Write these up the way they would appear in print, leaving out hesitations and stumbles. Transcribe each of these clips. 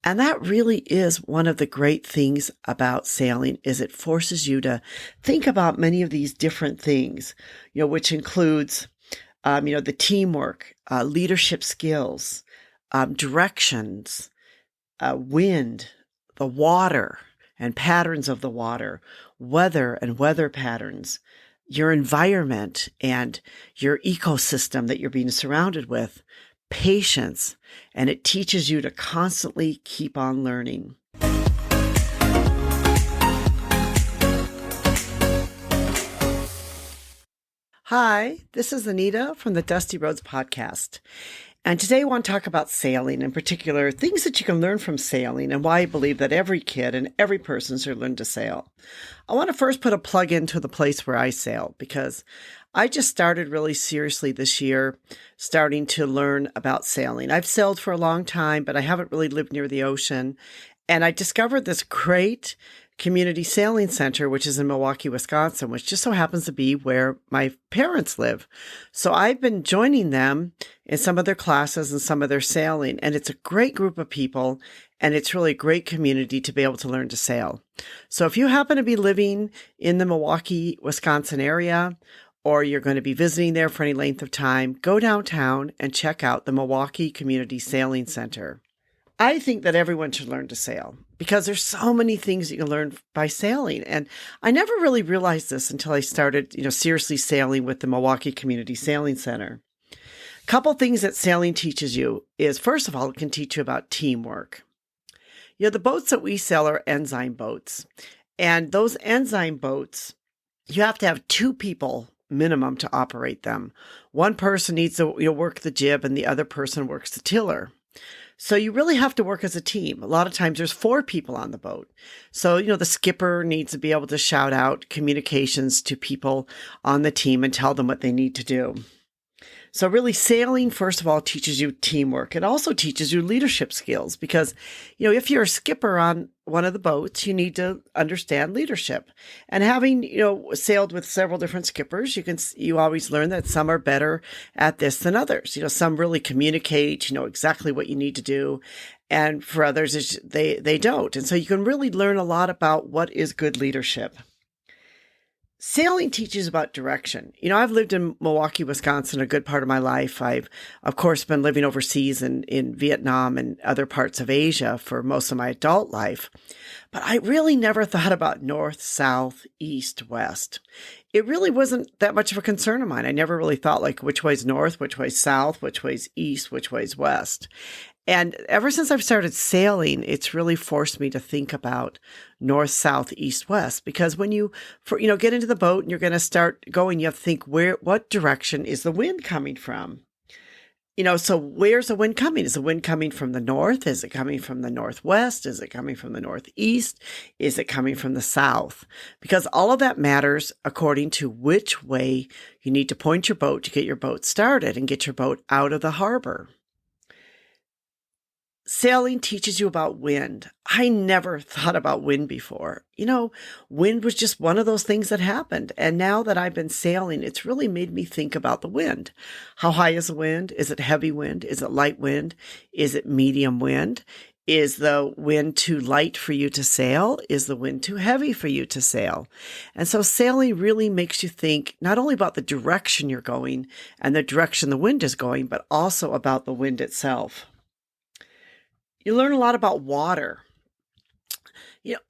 And that really is one of the great things about sailing is it forces you to think about many of these different things, which includes, the teamwork, leadership skills, directions, wind, the water and patterns of the water, weather and weather patterns, your environment and your ecosystem that you're being surrounded with, patience, and it teaches you to constantly keep on learning. Hi, this is Anita from the Dusty Roads Podcast. And today I want to talk about sailing, in particular, things that you can learn from sailing and why I believe that every kid and every person should learn to sail. I want to first put a plug into the place where I sail because I just started really seriously this year, starting to learn about sailing. I've sailed for a long time, but I haven't really lived near the ocean. And I discovered this great community sailing center, which is in Milwaukee, Wisconsin, which just so happens to be where my parents live. So I've been joining them in some of their classes and some of their sailing, and it's a great group of people, and it's really a great community to be able to learn to sail. So if you happen to be living in the Milwaukee, Wisconsin area, or you're going to be visiting there for any length of time, go downtown and check out the Milwaukee Community Sailing Center. I think that everyone should learn to sail because there's so many things you can learn by sailing. And I never really realized this until I started, seriously sailing with the Milwaukee Community Sailing Center. A couple things that sailing teaches you is, first of all, it can teach you about teamwork. The boats that we sail are ensign boats. And those ensign boats, you have to have two people minimum to operate them. One person needs to work the jib and the other person works the tiller. So you really have to work as a team. A lot of times there's 4 people on the boat. So, the skipper needs to be able to shout out communications to people on the team and tell them what they need to do. So really sailing, first of all, teaches you teamwork. It also teaches you leadership skills because, if you're a skipper on one of the boats, you need to understand leadership. And having, sailed with several different skippers, you always learn that some are better at this than others. Some really communicate, exactly what you need to do. And for others, they don't. And so you can really learn a lot about what is good leadership. Sailing teaches about direction. I've lived in Milwaukee, Wisconsin a good part of my life. I've, of course, been living overseas in Vietnam and other parts of Asia for most of my adult life. But I really never thought about north, south, east, west. It really wasn't that much of a concern of mine. I never really thought which way's north, which way's south, which way's east, which way's west. And ever since I've started sailing, it's really forced me to think about north, south, east, west. Because when you get into the boat and you're going to start going, you have to think what direction is the wind coming from? So where's the wind coming? Is the wind coming from the north? Is it coming from the northwest? Is it coming from the northeast? Is it coming from the south? Because all of that matters according to which way you need to point your boat to get your boat started and get your boat out of the harbor. Sailing teaches you about wind. I never thought about wind before. Wind was just one of those things that happened. And now that I've been sailing, it's really made me think about the wind. How high is the wind? Is it heavy wind? Is it light wind? Is it medium wind? Is the wind too light for you to sail? Is the wind too heavy for you to sail? And so sailing really makes you think not only about the direction you're going and the direction the wind is going, but also about the wind itself. You learn a lot about water.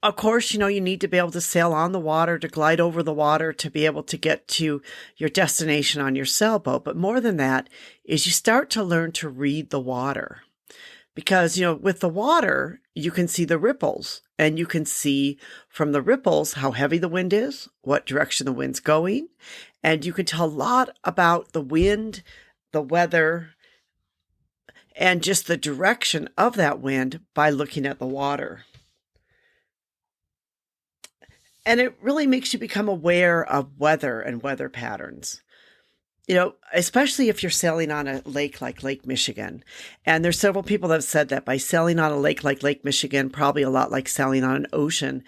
Of course, you need to be able to sail on the water, to glide over the water, to be able to get to your destination on your sailboat. But more than that is you start to learn to read the water. Because, with the water, you can see the ripples. And you can see from the ripples how heavy the wind is, what direction the wind's going. And you can tell a lot about the wind, the weather, and just the direction of that wind by looking at the water. And it really makes you become aware of weather and weather patterns. Especially if you're sailing on a lake like Lake Michigan. And there's several people that have said that by sailing on a lake like Lake Michigan, probably a lot like sailing on an ocean,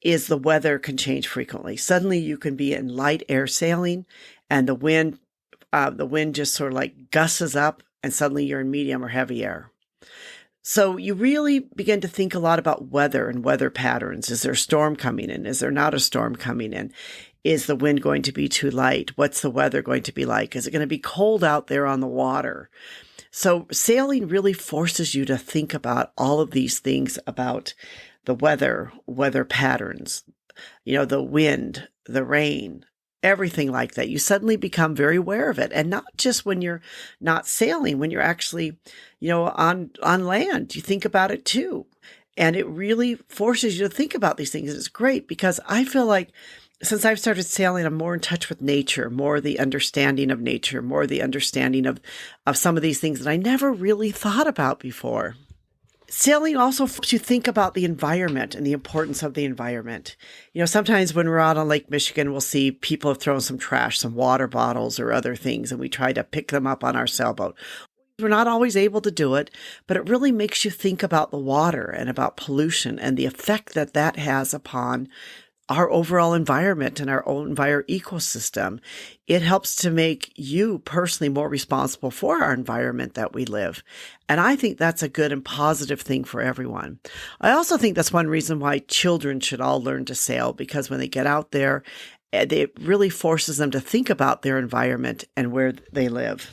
is the weather can change frequently. Suddenly you can be in light air sailing and the wind just sort of gusses up and suddenly you're in medium or heavy air. So you really begin to think a lot about weather and weather patterns. Is there a storm coming in? Is there not a storm coming in? Is the wind going to be too light? What's the weather going to be like? Is it going to be cold out there on the water? So sailing really forces you to think about all of these things about the weather patterns, the wind, the rain, everything like that. You suddenly become very aware of it. And not just when you're not sailing, when you're actually, on land, you think about it too. And it really forces you to think about these things. It's great because I feel like since I've started sailing, I'm more in touch with nature, more the understanding of nature, more the understanding of some of these things that I never really thought about before. Sailing also helps you think about the environment and the importance of the environment. Sometimes when we're out on Lake Michigan, we'll see people have thrown some trash, some water bottles or other things, and we try to pick them up on our sailboat. We're not always able to do it, but it really makes you think about the water and about pollution and the effect that that has upon our overall environment and our own ecosystem. It helps to make you personally more responsible for our environment that we live. And I think that's a good and positive thing for everyone. I also think that's one reason why children should all learn to sail, because when they get out there, it really forces them to think about their environment and where they live,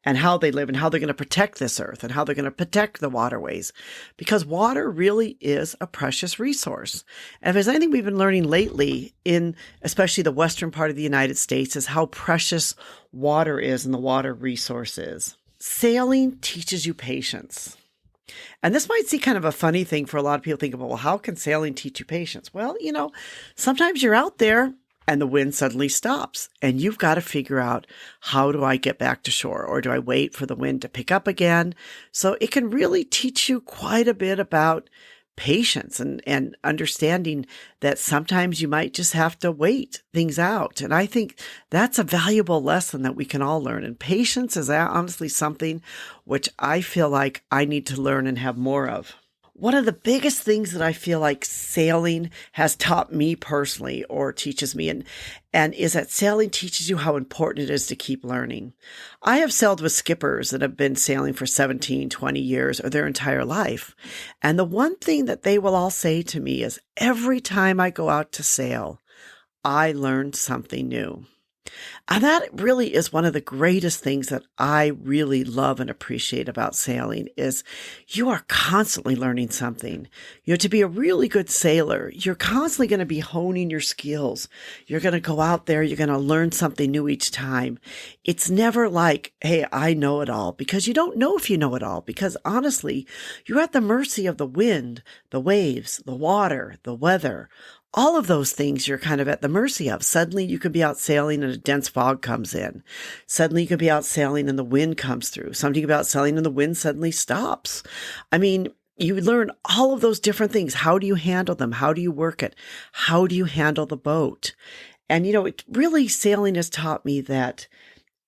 and how they live and how they're going to protect this earth and how they're going to protect the waterways, because water really is a precious resource. And if there's anything we've been learning lately in especially the western part of the United States is how precious water is and the water resource is. Sailing teaches you patience. And this might seem kind of a funny thing for a lot of people thinking, well, how can sailing teach you patience? Well, sometimes you're out there and the wind suddenly stops and you've got to figure out, how do I get back to shore? Or do I wait for the wind to pick up again? So it can really teach you quite a bit about patience and understanding that sometimes you might just have to wait things out. And I think that's a valuable lesson that we can all learn. And patience is honestly something which I feel like I need to learn and have more of. One of the biggest things that I feel like sailing has taught me personally, or teaches me, and is that sailing teaches you how important it is to keep learning. I have sailed with skippers that have been sailing for 17, 20 years or their entire life. And the one thing that they will all say to me is, every time I go out to sail, I learned something new. And that really is one of the greatest things that I really love and appreciate about sailing is you are constantly learning something. To be a really good sailor, you're constantly going to be honing your skills. You're going to go out there, you're going to learn something new each time. It's never like, hey, I know it all, because you don't know if you know it all, because honestly, you're at the mercy of the wind, the waves, the water, the weather. All of those things you're kind of at the mercy of. Suddenly you could be out sailing and a dense fog comes in. Suddenly you could be out sailing and the wind comes through. Something about sailing and the wind suddenly stops. I mean, you learn all of those different things. How do you handle them? How do you work it? How do you handle the boat? And, it really, sailing has taught me that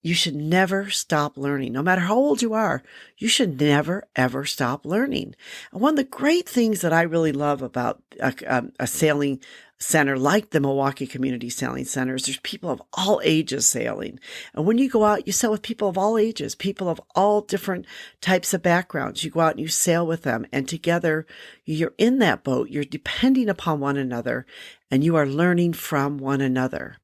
you should never stop learning. No matter how old you are, you should never, ever stop learning. And one of the great things that I really love about a sailing center like the Milwaukee Community Sailing Center is there's people of all ages sailing. And when you go out, you sail with people of all ages, people of all different types of backgrounds. You go out and you sail with them, and together you're in that boat. You're depending upon one another, and you are learning from one another.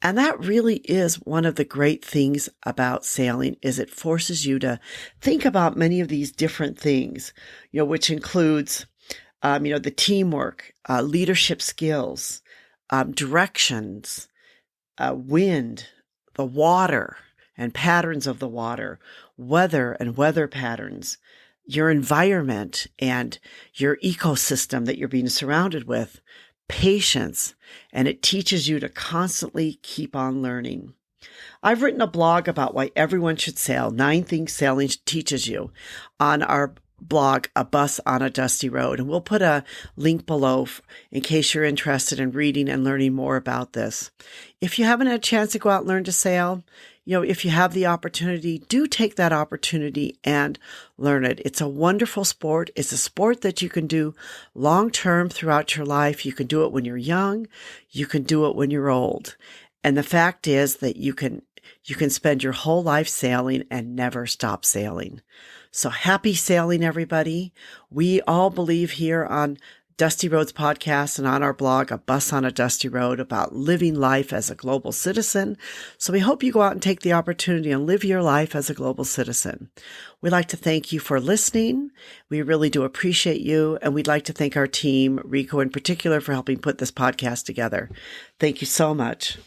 And that really is one of the great things about sailing, is it forces you to think about many of these different things, which includes, the teamwork, leadership skills, directions, wind, the water and patterns of the water, weather and weather patterns, your environment and your ecosystem that you're being surrounded with, patience, and it teaches you to constantly keep on learning. I've written a blog about why everyone should sail, 9 things sailing teaches you, on our blog, A Bus on a Dusty Road. And we'll put a link below in case you're interested in reading and learning more about this. If you haven't had a chance to go out and learn to sail, if you have the opportunity, do take that opportunity and learn it. It's a wonderful sport. It's a sport that you can do long-term throughout your life. You can do it when you're young. You can do it when you're old. And the fact is that you can spend your whole life sailing and never stop sailing. So happy sailing, everybody. We all believe here on Dusty Roads podcast and on our blog, A Bus on a Dusty Road, about living life as a global citizen. So we hope you go out and take the opportunity and live your life as a global citizen. We'd like to thank you for listening. We really do appreciate you. And we'd like to thank our team, Rico in particular, for helping put this podcast together. Thank you so much.